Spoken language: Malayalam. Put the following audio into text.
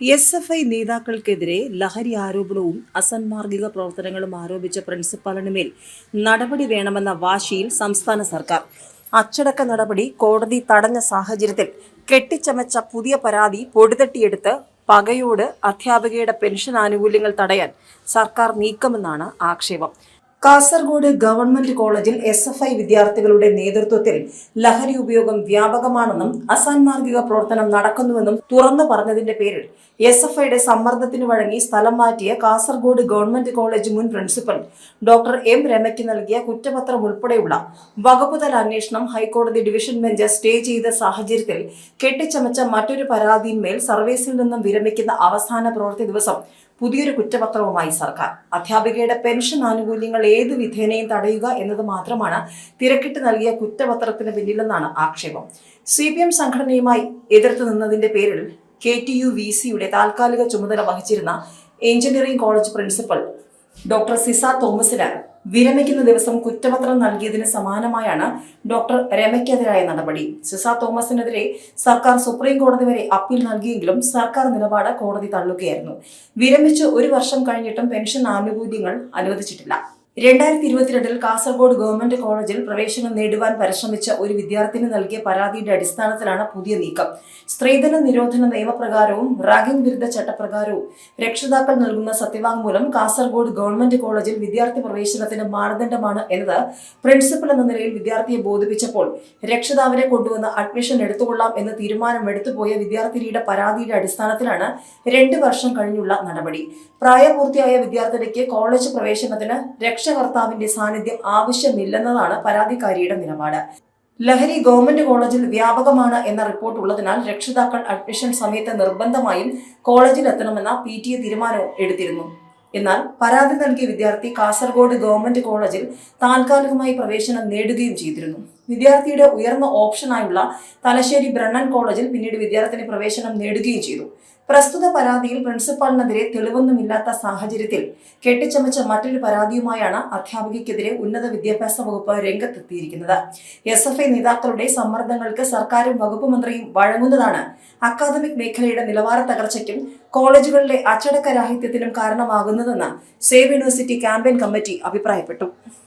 എസ്.എഫ്.ഐ നേതാക്കൾക്കെതിരെ ലഹരി ആരോപണവും അസാന്മാർഗിക പ്രവർത്തനങ്ങളും ആരോപിച്ച പ്രിൻസിപ്പാളിന് മേൽ നടപടി വേണമെന്ന വാശിയിൽ സംസ്ഥാന സർക്കാർ. അച്ചടക്ക നടപടി കോടതി തടഞ്ഞ സാഹചര്യത്തിൽ കെട്ടിച്ചമച്ച പുതിയ പരാതി പൊടിതട്ടിയെടുത്ത് പകയോട് അധ്യാപികയുടെ പെൻഷൻ ആനുകൂല്യങ്ങൾ തടയാൻ സർക്കാർ നീക്കമെന്നാണ് ആക്ഷേപം. കാസർഗോഡ് ഗവൺമെന്റ് കോളേജിൽ എസ്.എഫ്.ഐ വിദ്യാർത്ഥികളുടെ നേതൃത്വത്തിൽ ലഹരി ഉപയോഗം വ്യാപകമാണെന്നും അസാന്മാർഗിക പ്രവർത്തനം നടക്കുന്നുവെന്നും തുറന്നു പറഞ്ഞതിന്റെ പേരിൽ എസ്.എഫ്.ഐയുടെ സമ്മർദ്ദത്തിന് വഴങ്ങി സ്ഥലം മാറ്റിയ കാസർഗോഡ് ഗവൺമെന്റ് കോളേജ് മുൻ പ്രിൻസിപ്പൽ ഡോക്ടർ എം രമയ്ക്ക് നൽകിയ കുറ്റപത്രം ഉൾപ്പെടെയുള്ള വകുപ്പുതല അന്വേഷണം ഹൈക്കോടതി ഡിവിഷൻ ബെഞ്ച് സ്റ്റേ ചെയ്ത സാഹചര്യത്തിൽ കെട്ടിച്ചമച്ച മറ്റൊരു പരാതിയിന്മേൽ സർവീസിൽ നിന്നും വിരമിക്കുന്ന അവസാന പ്രവൃത്തി ദിവസം പുതിയൊരു കുറ്റപത്രവുമായി സർക്കാർ. അധ്യാപികയുടെ പെൻഷൻ ആനുകൂല്യങ്ങൾ ഏതു വിധേനയും തടയുക എന്നത് മാത്രമാണ് തിരക്കിട്ട് നൽകിയ കുറ്റപത്രത്തിന് പിന്നിലെന്നാണ് ആക്ഷേപം. CPM സംഘടനയുമായി എതിർത്ത് നിന്നതിന്റെ പേരിൽ KTU-VCയുടെ താൽക്കാലിക ചുമതല വഹിച്ചിരുന്ന engineering college principal doctor Sisa തോമസിന് വിരമിക്കുന്ന ദിവസം കുറ്റപത്രം നൽകിയതിന് സമാനമായാണ് ഡോക്ടർ രമയ്ക്കെതിരായ നടപടി. സിസ തോമസിനെതിരെ സർക്കാർ സുപ്രീം കോടതി വരെ അപ്പീൽ നൽകിയെങ്കിലും സർക്കാർ നിലപാട് കോടതി തള്ളുകയായിരുന്നു. വിരമിച്ച് 1 വർഷം കഴിഞ്ഞിട്ടും പെൻഷൻ ആനുകൂല്യങ്ങൾ അനുവദിച്ചിട്ടില്ല. 2022 കാസർഗോഡ് ഗവൺമെന്റ് കോളേജിൽ പ്രവേശനം നേടുവാൻ പരിശ്രമിച്ച ഒരു വിദ്യാർത്ഥിനി നൽകിയ പരാതിയുടെ അടിസ്ഥാനത്തിലാണ് പുതിയ നീക്കം. സ്ത്രീധന നിരോധന നിയമപ്രകാരവും റാഗിംഗ് വിരുദ്ധ ചട്ടപ്രകാരവും രക്ഷിതാക്കൾ നൽകുന്ന സത്യവാങ്മൂലം കാസർഗോഡ് ഗവൺമെന്റ് കോളേജിൽ വിദ്യാർത്ഥി പ്രവേശനത്തിന് മാനദണ്ഡമാണ് എന്നത് പ്രിൻസിപ്പൽ എന്ന നിലയിൽ വിദ്യാർത്ഥിയെ ബോധിപ്പിച്ചപ്പോൾ രക്ഷിതാവിനെ കൊണ്ടുവന്ന് അഡ്മിഷൻ എടുത്തുകൊള്ളാം എന്ന് തീരുമാനമെടുത്തുപോയ വിദ്യാർത്ഥിനിയുടെ പരാതിയുടെ അടിസ്ഥാനത്തിലാണ് 2 വർഷം കഴിഞ്ഞുള്ള നടപടി. പ്രായപൂർത്തിയായ വിദ്യാർത്ഥിനിക്ക് കോളേജ് പ്രവേശനത്തിന് രക്ഷകർത്താവിന്റെ സാന്നിധ്യം ആവശ്യമില്ലെന്നതാണ് പരാതിക്കാരിയുടെ നിലപാട്. ലഹരി ഗവൺമെന്റ് കോളേജിൽ വ്യാപകമാണ് എന്ന റിപ്പോർട്ട് ഉള്ളതിനാൽ രക്ഷിതാക്കൾ അഡ്മിഷൻ സമയത്ത് നിർബന്ധമായും കോളേജിൽ എത്തണമെന്ന PTA തീരുമാനവും എടുത്തിരുന്നു. എന്നാൽ പരാതി നൽകിയ വിദ്യാർത്ഥി കാസർഗോഡ് ഗവൺമെന്റ് കോളേജിൽ താൽക്കാലികമായി പ്രവേശനം നേടുകയും ചെയ്തിരുന്നു. വിദ്യാർത്ഥിയുടെ ഉയർന്ന ഓപ്ഷനായുള്ള തലശ്ശേരി ബ്രണ്ണൻ കോളേജിൽ പിന്നീട് വിദ്യാർത്ഥിനി പ്രവേശനം നേടുകയും ചെയ്തു. പ്രസ്തുത പരാതിയിൽ പ്രിൻസിപ്പാളിനെതിരെ തെളിവൊന്നുമില്ലാത്ത സാഹചര്യത്തിൽ കെട്ടിച്ചമച്ച മറ്റൊരു പരാതിയുമായാണ് അധ്യാപികയ്ക്കെതിരെ ഉന്നത വിദ്യാഭ്യാസ വകുപ്പ് രംഗത്തെത്തിയിരിക്കുന്നത്. SFI നേതാക്കളുടെ സമ്മർദ്ദങ്ങൾക്ക് സർക്കാരും വകുപ്പ് മന്ത്രിയും വഴങ്ങുന്നതാണ് അക്കാദമിക് മേഖലയുടെ നിലവാര തകർച്ചയ്ക്കും കോളേജുകളിലെ അച്ചടക്ക രാഹിത്യത്തിനും കാരണമാകുന്നതെന്ന് സേവ് യൂണിവേഴ്സിറ്റി ക്യാമ്പയിൻ കമ്മിറ്റി അഭിപ്രായപ്പെട്ടു.